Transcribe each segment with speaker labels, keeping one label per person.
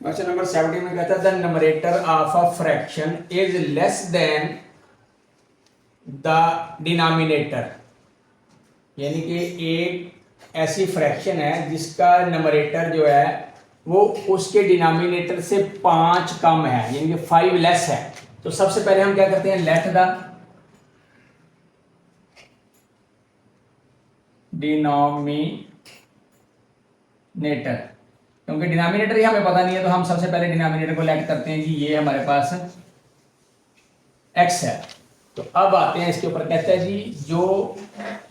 Speaker 1: Question number 17 में कहता है the numerator of a fraction is less than the denominator, यानी कि एक ऐसी फ्रैक्शन है जिसका नंबरेटर जो है वो उसके डिनोमिनेटर से 5 कम है, यानी कि 5 लेस है। तो सबसे पहले हम क्या करते हैं, लेट द डिनोमिनेटर, क्योंकि डिनोमिनेटर ही हमें पता नहीं है तो हम सबसे पहले डिनोमिनेटर को लेट करते हैं कि ये हमारे पास x है। तो अब आते हैं इसके ऊपर, कहता है जी जो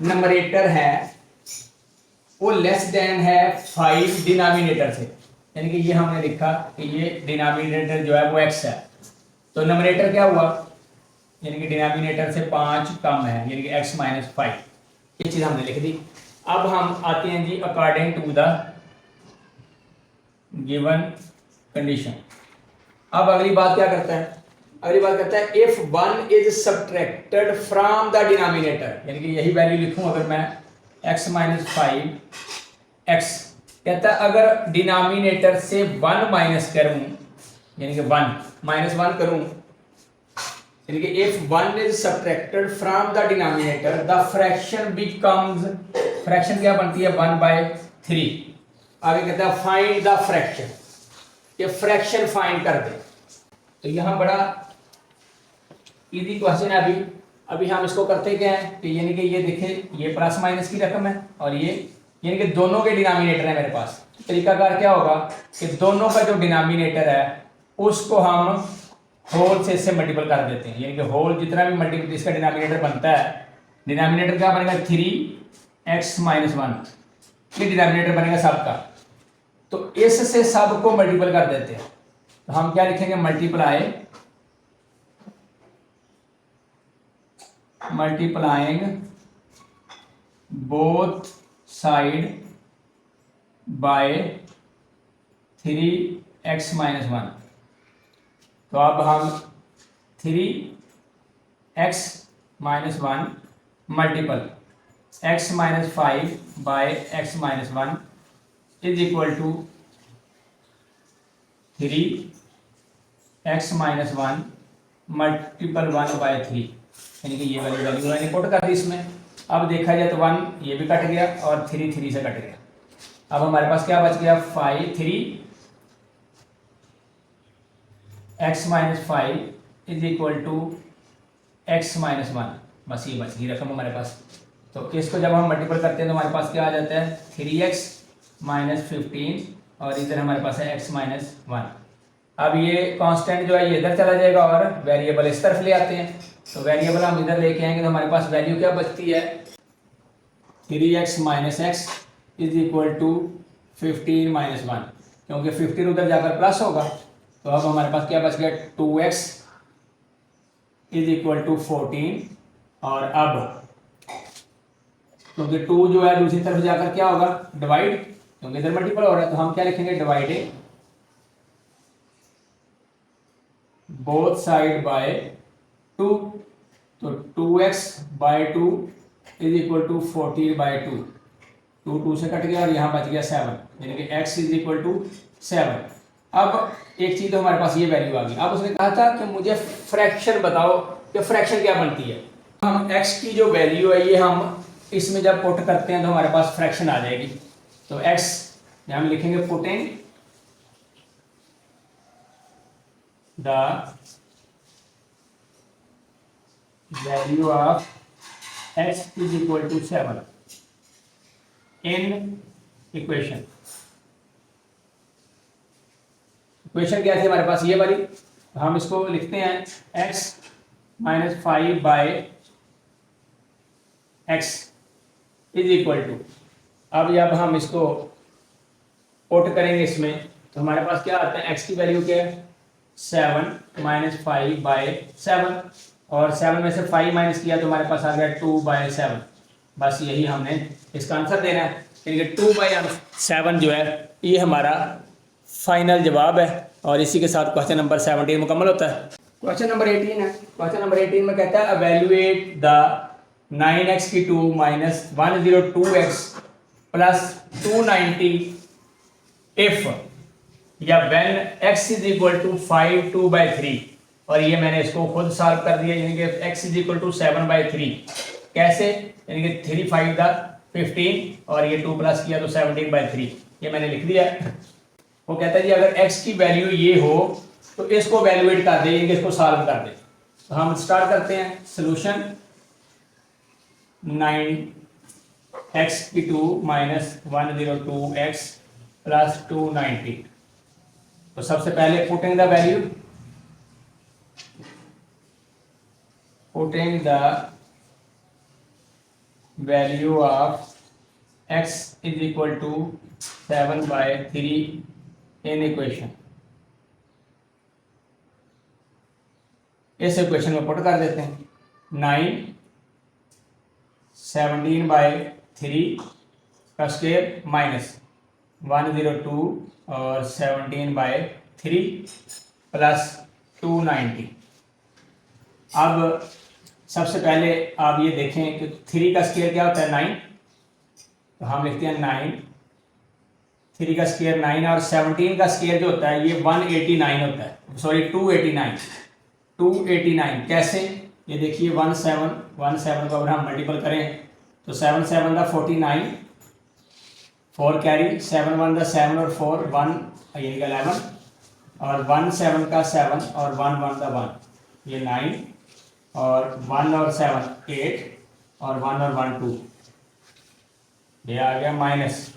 Speaker 1: नंबरेटर है वो लेस देन है 5 डिनोमिनेटर से, यानी कि ये हमने लिखा कि ये डिनोमिनेटर जो है वो x है, तो नंबरेटर क्या हुआ, यानी कि डिनोमिनेटर से 5 कम है, यानी कि x माइनस 5, ये चीज हमने लिख दी। अब हम आते हैं जी according to the given condition. अब अगली बात क्या करता है, अगली बात करता है if 1 is subtracted from the denominator, यानी कि यही वैल्यू लिखूं अगर मैं x माइनस 5x, कहता है अगर डिनोमिनेटर से 1 माइनस करूं, यानी कि 1 माइनस 1 करूं, यानी कि if 1 is subtracted from the denominator the fraction becomes, fraction क्या बनती है 1/3। आगे कहता है फाइंड द फ्रैक्शन, ये फ्रैक्शन फाइंड कर दे। तो यहां बड़ा इजी क्वेश्चन है। अभी हम इसको करते क्या है कि यानी कि ये देखें ये प्लस माइनस की रकम है और ये यानी कि दोनों के डिनोमिनेटर है मेरे पास। तरीकाकार क्या होगा कि दोनों का जो डिनोमिनेटर है उसको हम होल से इससे मल्टीपल कर देते हैं, यानी कि होल जितना भी मल्टीपल इसका डिनोमिनेटर बनता है, डिनोमिनेटर क्या बनेगा 3x माइनस 1, ये डिनोमिनेटर बनेगा सबका। तो इससे सबको मल्टीपल कर देते हैं, तो हम क्या लिखेंगे multiplying both side by 3x minus 1। तो अब हम 3x minus 1 multiple x minus 5 by x minus 1 is equal to 3x minus 1 multiple 1/3, यानी कि ये वाली वैल्यू मैंने पुट कर दी इसमें। अब देखा जाए तो 1 ये भी कट गया और 3 3 से कट गया। अब हमारे पास क्या बच गया 3x minus 5 is equal to x minus 1, बस ये बच गई रकम हमारे पास। तो इसको जब हम मल्टीपल करते हैं तो हमारे पास क्या आ जाता है 3x माइनस 15 और इधर हमारे पास है x माइनस 1। अब ये कांस्टेंट जो है ये इधर चला जाएगा और वेरिएबल इस तरफ ले आते हैं, तो वेरिएबल हम इधर लेके आएंगे तो हमारे पास वैल्यू क्या बचती है 3x minus x is equal to 15 minus 1, क्योंकि 15 उधर जाकर प्लस होगा। तो अब हमारे पास क्या बच गया 2x इज इक्वल टू 14, और अब क्योंकि 2 जो है दूसरी तरफ जाकर क्या होगा डिवाइड, क्योंकि इधर मल्टीपल हो रहा है, तो हम क्या लिखेंगे डिवाइडेड बोथ साइड बाय 2, तो 2x bye 2 is equal to 14/2, 2 से कट गया और यहाँ बच गया 7, यानी कि x इज इक्वल टू 7। अब एक चीज तो हमारे पास ये वैल्यू आ गई। अब उसने कहा था कि मुझे फ्रैक्शन बताओ कि फ्रैक्शन क्या बनती है। हम x की जो वैल्यू है ये हम इसमें जब पुट करते हैं तो हमारे पास फ्रैक्शन आ जाएगी। तो x हम लिखेंगे putting the value of x is equal to 7 in equation. Equation क्या थी हमारे पास ये वाली, हम इसको लिखते हैं x minus 5 by x is equal to, अब जब हम इसको पुट करेंगे इसमें तो हमारे पास क्या आता है x की वैल्यू क्या है 7 माइनस 5 बाय 7, और 7 में से 5 माइनस किया तो हमारे पास आ गया 2/7। बस यही हमने इसका आंसर देना है, यानी कि 2/7 जो है ये हमारा फाइनल जवाब है। और इसी के साथ क्वेश्चन नंबर 17 मुकम्मल होता है। क्वेश्चन नंबर 18 है। क्वेश्चन नंबर 18 में कहता है एवेल्युएट द 9x की 2 माइनस 102x प्लस 290 इफ या when x is equal to 5 2/3, और ये मैंने इसको खुद सॉल्व कर दिया, यानी कि x इज इक्वल टू 7/3। कैसे? यानी कि 3 5 दा 15 और ये 2 प्लस किया तो 17/3, ये मैंने लिख दिया। वो कहता है जी अगर x की वैल्यू ये हो तो इसको वैल्यूएट कर दे, यानी इसको सॉल्व कर दे। तो हम स्टार्ट करते हैं solution. 9x2 minus 102x plus 290। तो सबसे पहले putting the value, putting the value of x is equal to 7/3 in equation. इस इक्वेशन में पुट कर देते हैं। 9 17/3 का स्क्वायर माइनस 102 और 17/3 प्लस 290। अब सबसे पहले आप ये देखें कि 3 का स्क्वायर क्या होता है 9, तो हम लिखते हैं 9, 3 का स्क्वायर 9 और 17 का स्क्वायर जो होता है ये 189 होता है, सॉरी 289। कैसे? ये देखिए 17 को अगर हम मल्टीपल करें तो 7 7 दा 49, 4 कैरी, 7 1 दा 7 और 4 1 यानी कि 11, और 1 7 का 7 और 1 1 दा 1, ये 9, और 1 और 7 8, और 1 और 1 2, ये आ गया माइनस।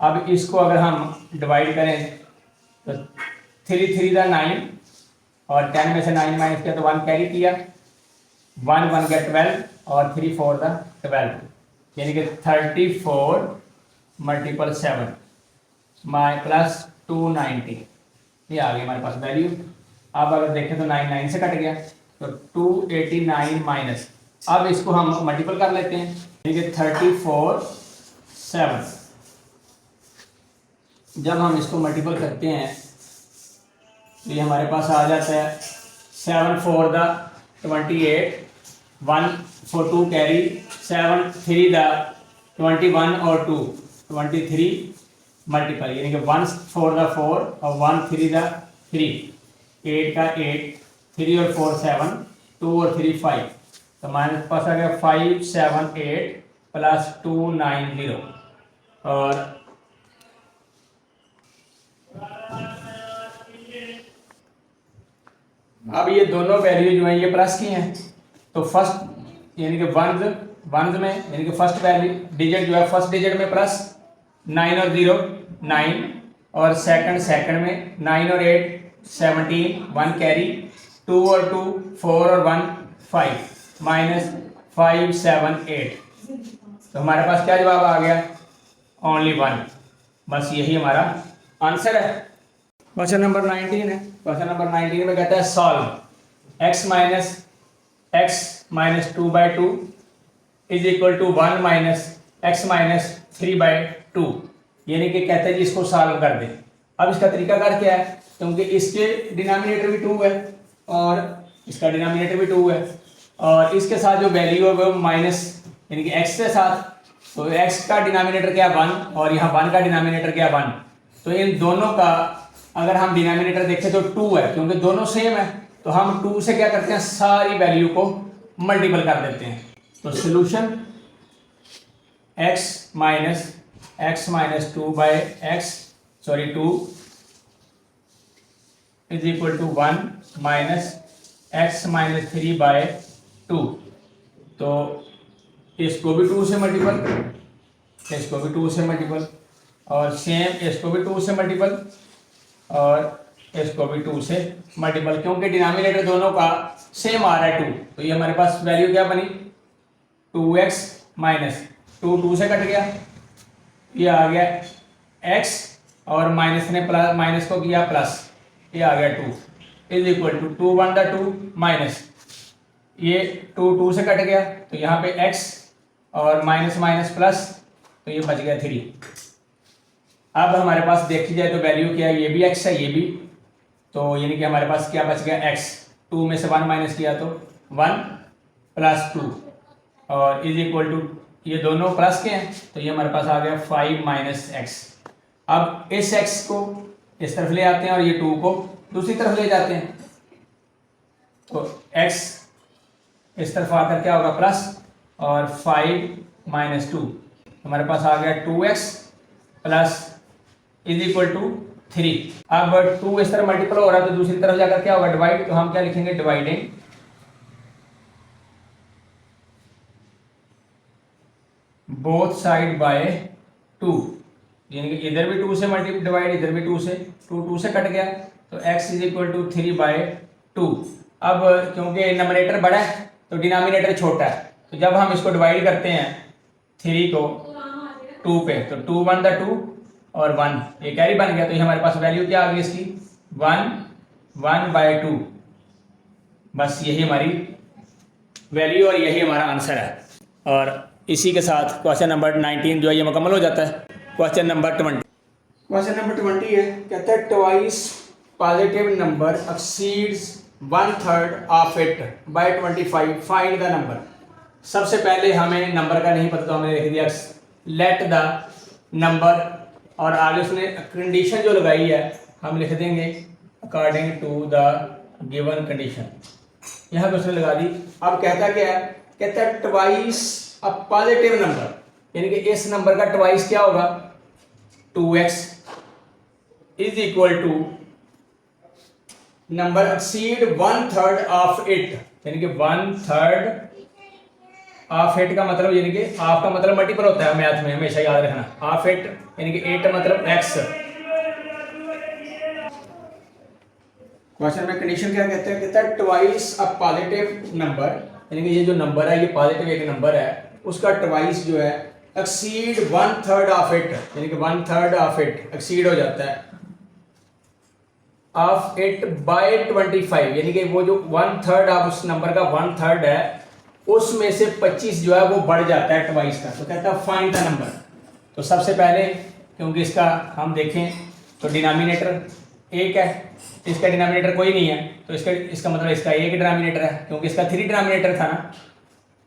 Speaker 1: अब इसको अगर हम डिवाइड करें तो 3 3 दा 9, और 10 में से 9 माइनस किया तो 1 कैरी किया, 1 1 का 12, और 3 4 दा 12, यानी कि 34 मल्टीपल 7 माइ प्लस 290, ये आ गई हमारे पास वैल्यू। अब अगर देखें तो 9 9 से कट गया तो 289 माइनस, अब इसको हम मल्टीपल कर लेते हैं, यानी कि 34 7। जब हम इसको मल्टीपल करते हैं तो ये हमारे पास आ जाता है 7 4 दा 28, 1 4 2 कैरी, 7 3 दा 21 और 2 23 मल्टीपल, यानी कि 1 4 दा 4 और 1 3 दा 3, 8 का 8, 3 और 4 7, 2 और 3 5, तो हमारे पास आ गया 5 7 8 प्लस 290। और अब ये दोनों वैल्यू जो है ये प्लस की हैं, तो फर्स्ट यानी कि वंस में यानी कि फर्स्ट वैल्यू डिजिट जो है फर्स्ट डिजिट में प्लस 9 और 0 9, और सेकंड में 9 और 8 17, 1 कैरी, 2 और 2 4 और 1 5 माइनस 5 7 8। तो हमारे पास क्या जवाब आ गया? ओनली 1। बस यही हमारा आंसर है। क्वेश्चन नंबर 19 है। क्वेश्चन नंबर 19 में कहता है solve x minus 2/2 is equal to 1 minus x minus 3/2, यानी कि कहते हैं जी इसको सॉल्व कर दे। अब इसका तरीकाकार क्या है? क्योंकि इसके डिनोमिनेटर भी 2 है और इसका डिनोमिनेटर भी 2 है, और इसके साथ जो वैल्यू है वो माइनस यानी कि x के साथ, तो x का डिनोमिनेटर क्या 1 और यहाँ 1 का डिनोमिनेटर क्या 1, तो इन दोनों का अगर हम डिनोमिनेटर देखें तो 2 है, क्योंकि दोनों सेम है, तो हम 2 से क्या करते हैं सारी वैल्यू को मल्टीपल कर देते हैं। तो solution x minus 2 is equal to 1 minus x minus 3/2, तो इसको भी 2 से मल्टीपल, इसको भी 2 से मल्टीपल, और सेम इसको भी 2 से मल्टीपल, और इसको भी 2 से मल्टीपल, क्योंकि डिनोमिनेटर दोनों का सेम आ रहा है 2, तो ये हमारे पास वैल्यू क्या बनी 2x माइनस 2 से कट गया, ये आ गया x, और माइनस ने प्लस माइनस को किया प्लस, ये आ गया 2 इज इक्वल टू 2 1 दा 2 माइनस, ये 2 से कट गया तो यहाँ पे x और माइनस माइनस प्लस, तो ये बच गया 3। अब हमारे पास देखी जाए तो वैल्यू क्या है, ये भी x है ये भी, तो यानी कि हमारे पास क्या बच गया x, 2 में से 1 माइनस किया तो 1 प्लस 2, और इज इक्वल टू ये दोनों प्लस के हैं, तो ये हमारे पास आ गया 5 माइनस x। अब इस x को इस तरफ ले आते हैं और ये 2 को दूसरी तरफ ले जाते हैं, तो x इस तरफ आकर क्या होगा प्लस, और 5 माइनस 2 हमारे पास आ गया 2x plus is equal to 3। अब 2 इस तरह मल्टीपल हो रहा है तो दूसरी तरफ जाकर क्या होगा डिवाइड, तो हम क्या लिखेंगे डिवाइडिंग बोथ साइड बाय 2, यानी कि इधर भी 2 से मल्टी डिवाइड, इधर भी 2 से, 2 से कट गया तो x इज इक्वल टू 3/2। अब क्योंकि नंबरेटर बड़ा है तो डिनोमिनेटर छोटा है, तो जब हम इसको डिवाइड करते हैं 3 को 2 पे तो 2 1 द 2 और 1 ये कैरी बन गया, तो ये हमारे पास वैल्यू क्या आ गई इसकी 1/2। बस यही हमारी वैल्यू और यही हमारा आंसर है। और इसी के साथ क्वेश्चन नंबर 19 जो है ये मुकम्मल हो जाता है। क्वेश्चन नंबर 20, क्वेश्चन नंबर 20 है, कहता है twice positive number exceeds 1/3 of it by 25 find the number. सबसे पहले हमें नंबर का नहीं पता तो हमने लिख दिया लेट द नंबर, और आगे उसने कंडीशन जो लगाई है हम लिख देंगे according to the given condition, यहाँ पे उसने लगा दी। अब कहता क्या है, कहता है ट्वाइस अ पॉजिटिव नंबर, यानी कि इस नंबर का ट्वाइस क्या होगा 2x is equal to number exceed 1/3 of it, यानी कि 1/3 ऑफ इट का मतलब, यानी कि ऑफ का मतलब मल्टीपल होता है मैथ में, हमेशा याद रखना। ऑफ इट यानी कि 8 मतलब x। क्वेश्चन में कंडीशन क्या कहते हैं, कहता है ट्वाइस अ पॉजिटिव नंबर, यानी कि ये जो नंबर है ये पॉजिटिव एक नंबर है, उसका ट्वाइस जो है एक्सीड 1/3 ऑफ इट, यानी कि 1/3 ऑफ इट एक्सीड हो जाता है ऑफ इट बाय 25, यानी कि वो जो 1/3 ऑफ उस नंबर का 1/3 है उसमें से 25 जो है वो बढ़ जाता है ट्वाइस का, तो कहता है फाइंड द नंबर। तो सबसे पहले क्योंकि इसका हम देखें तो डिनोमिनेटर एक है, इसका डिनोमिनेटर कोई नहीं है, तो इसका मतलब इसका एक डिनोमिनेटर है, क्योंकि इसका 3 डिनोमिनेटर था ना,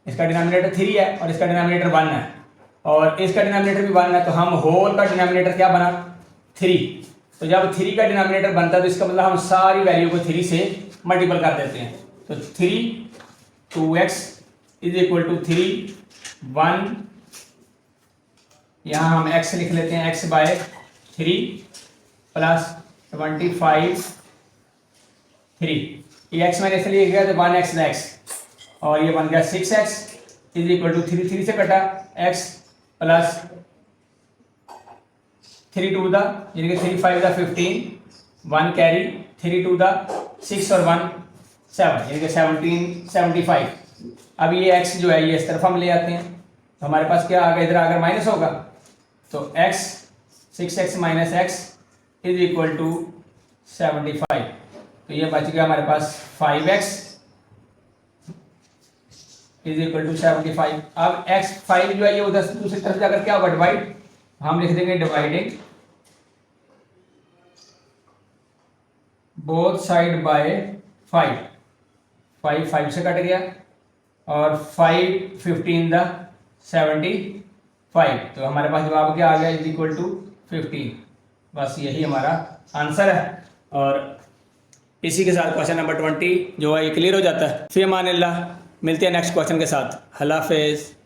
Speaker 1: इसका डिनोमिनेटर 3 है और इसका डिनोमिनेटर 1 है और इसका डिनोमिनेटर भी 1 है, तो हम होल का डिनोमिनेटर क्या बना 3। तो जब 3 का डिनोमिनेटर बनता है तो इसका मतलब हम सारी वैल्यू को 3 से मल्टीपल कर देते हैं, तो 3 2x इज इक्वल टू 3 1, यहाँ हम x लिख लेते हैं x बाय 3 प्लस 25 3, ये x मैंने इसलिए गया तो 1x x और ये बन गया 6x इज इक्वल टू 3 से कटा x प्लस 3 2 द, यानी कि 3 5 द 15 1 कैरी 3 2 द 6 और 1 7, यानी कि 75। अब ये x जो है ये इस तरफ हम ले आते हैं तो हमारे पास क्या आ गया, इधर अगर माइनस होगा तो x 6x minus x is equal to 75, तो ये बच गया हमारे पास 5x इज इक्वल टू 75। अब x 5 जो है ये उधर दूसरी तरफ जाकर क्या होगा डिवाइड, हम लिख देंगे डिवाइडिंग बोथ साइड बाय 5, 5 से कट गया और 5 15 द 75, तो हमारे पास जवाब क्या आ गया इज इक्वल टू 15। बस यही हमारा आंसर है और इसी के साथ क्वेश्चन नंबर 20 जो है ये क्लियर हो जाता है। फिर अमान अल्लाह, मिलते हैं नेक्स्ट क्वेश्चन के साथ। अल्लाह हाफिज़।